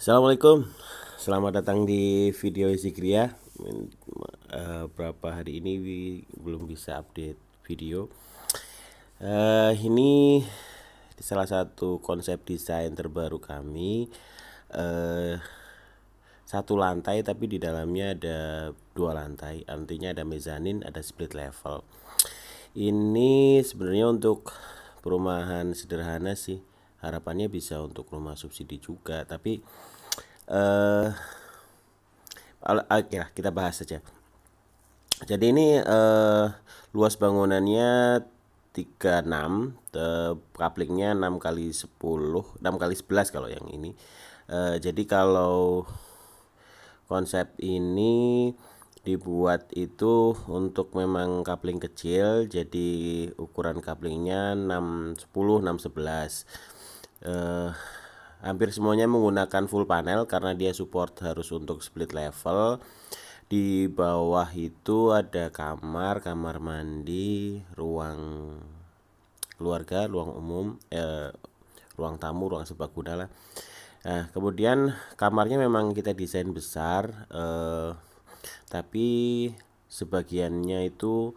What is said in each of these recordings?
Assalamualaikum, selamat datang di video Zikria. Berapa hari ini belum bisa update video. Ini salah satu konsep desain terbaru kami. Satu lantai tapi di dalamnya ada dua lantai, artinya ada mezanin, ada split level. Ini sebenarnya untuk perumahan sederhana sih, harapannya bisa untuk rumah subsidi juga, tapi oke lah, kita bahas saja. Jadi ini luas bangunannya 36, couplingnya 6 kali 10, 6 kali 11 kalau yang ini. Jadi kalau konsep ini dibuat itu untuk memang coupling kecil, jadi ukuran couplingnya 6 10 6 11. Hampir semuanya menggunakan full panel karena dia support harus untuk split level. Di bawah itu ada kamar mandi, ruang keluarga, ruang umum, ruang tamu, ruang serbaguna lah. Nah, kemudian kamarnya memang kita desain besar, tapi sebagiannya itu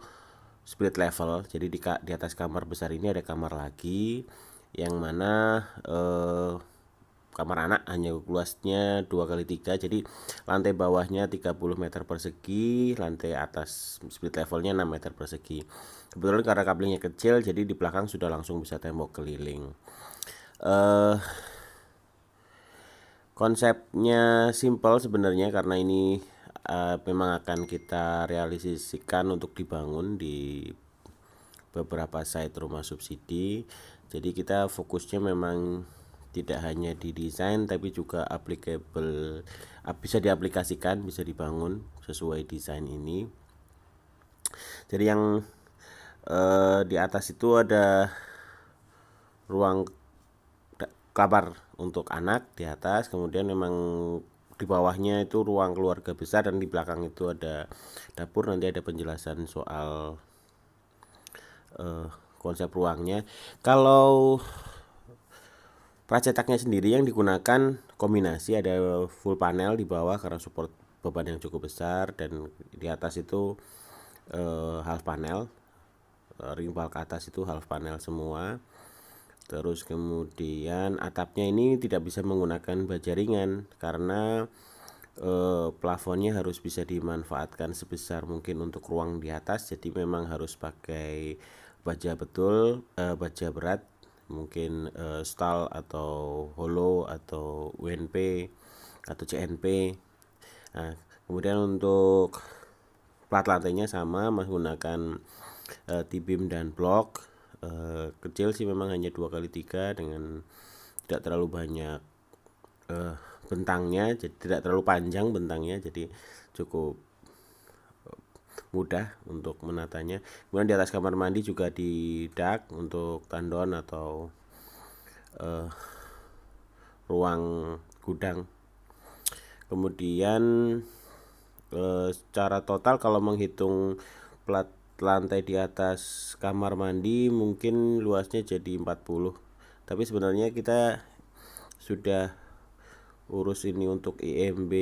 split level. Jadi di atas kamar besar ini ada kamar lagi, yang mana kamar anak hanya luasnya 2x3, jadi lantai bawahnya 30 meter persegi, lantai atas split levelnya 6 meter persegi. Kebetulan karena couplingnya kecil, jadi di belakang sudah langsung bisa tembok keliling. Konsepnya simple sebenarnya karena ini memang akan kita realisasikan untuk dibangun di beberapa site rumah subsidi. Jadi kita fokusnya memang tidak hanya di desain tapi juga applicable, bisa diaplikasikan, bisa dibangun sesuai desain ini. Jadi yang di atas itu ada ruang kamar untuk anak di atas, kemudian memang di bawahnya itu ruang keluarga besar, dan di belakang itu ada dapur. Nanti ada penjelasan soal konsep ruangnya. Kalau pracetaknya sendiri yang digunakan kombinasi, ada full panel di bawah karena support beban yang cukup besar, dan di atas itu half panel, ring pal ke atas itu half panel semua. Terus kemudian atapnya ini tidak bisa menggunakan baja ringan karena plafonnya harus bisa dimanfaatkan sebesar mungkin untuk ruang di atas. Jadi memang harus pakai baja betul, baja berat, mungkin stal atau hollow atau UNP atau CNP. Nah, kemudian untuk plat lantainya sama menggunakan T-beam dan blok. Kecil sih, memang hanya 2x3 dengan tidak terlalu banyak bentangnya, jadi tidak terlalu panjang bentangnya, jadi cukup mudah untuk menatanya. Kemudian di atas kamar mandi juga di dak untuk tandon atau ruang gudang. Kemudian secara total kalau menghitung plat lantai di atas kamar mandi mungkin luasnya jadi 40. Tapi sebenarnya kita sudah urus ini untuk IMB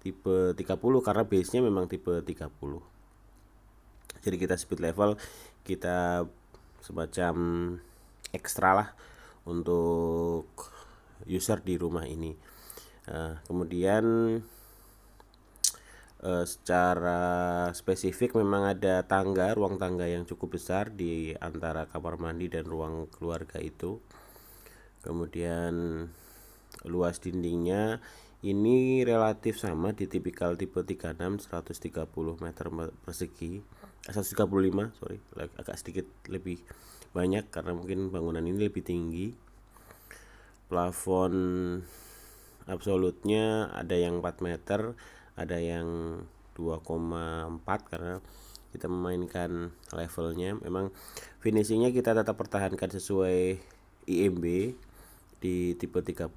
tipe 30 karena base-nya memang tipe 30. Jadi kita speed level, kita semacam ekstra lah untuk user di rumah ini. Kemudian secara spesifik memang ada tangga, ruang tangga yang cukup besar di antara kamar mandi dan ruang keluarga itu. Kemudian luas dindingnya ini relatif sama di tipikal tipe 36, 130 meter persegi, 135, sorry, agak sedikit lebih banyak karena mungkin bangunan ini lebih tinggi. Plafon absolutnya ada yang 4 meter, ada yang 2,4 karena kita memainkan levelnya. Memang finishingnya kita tetap pertahankan sesuai IMB di tipe 30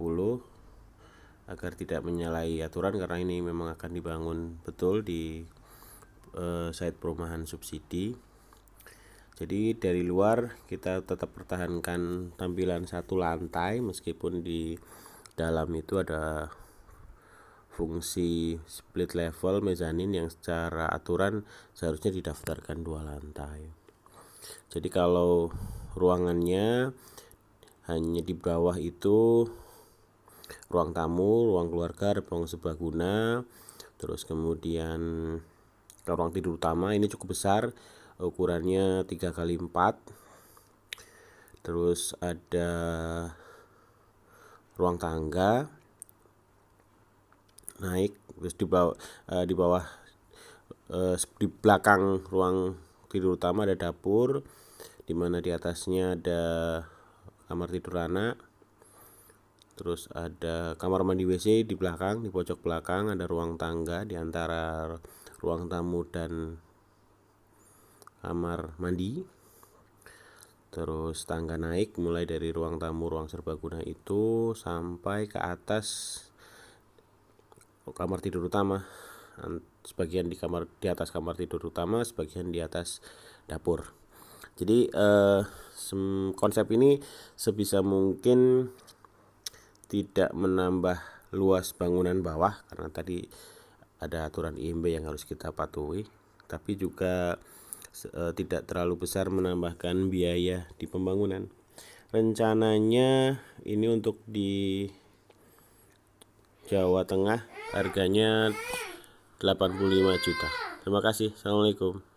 agar tidak menyalahi aturan, karena ini memang akan dibangun betul di site perumahan subsidi. Jadi dari luar kita tetap pertahankan tampilan satu lantai meskipun di dalam itu ada fungsi split level mezanin yang secara aturan seharusnya didaftarkan 2 lantai. Jadi kalau ruangannya hanya di bawah itu ruang tamu, ruang keluarga, ruang serbaguna, terus kemudian ke ruang tidur utama ini cukup besar, ukurannya 3x4. Terus ada ruang tangga naik, terus di bawah di belakang ruang tidur utama ada dapur, dimana di atasnya ada kamar tidur anak. Terus ada kamar mandi WC di belakang, di pojok belakang ada ruang tangga di antara ruang tamu dan kamar mandi. Terus tangga naik mulai dari ruang tamu, ruang serbaguna itu sampai ke atas kamar tidur utama. Sebagian di atas kamar tidur utama, sebagian di atas dapur. Jadi konsep ini sebisa mungkin tidak menambah luas bangunan bawah, karena tadi ada aturan IMB yang harus kita patuhi, tapi juga tidak terlalu besar menambahkan biaya di pembangunan. Rencananya ini untuk di Jawa Tengah harganya 85 juta. Terima kasih. Assalamualaikum.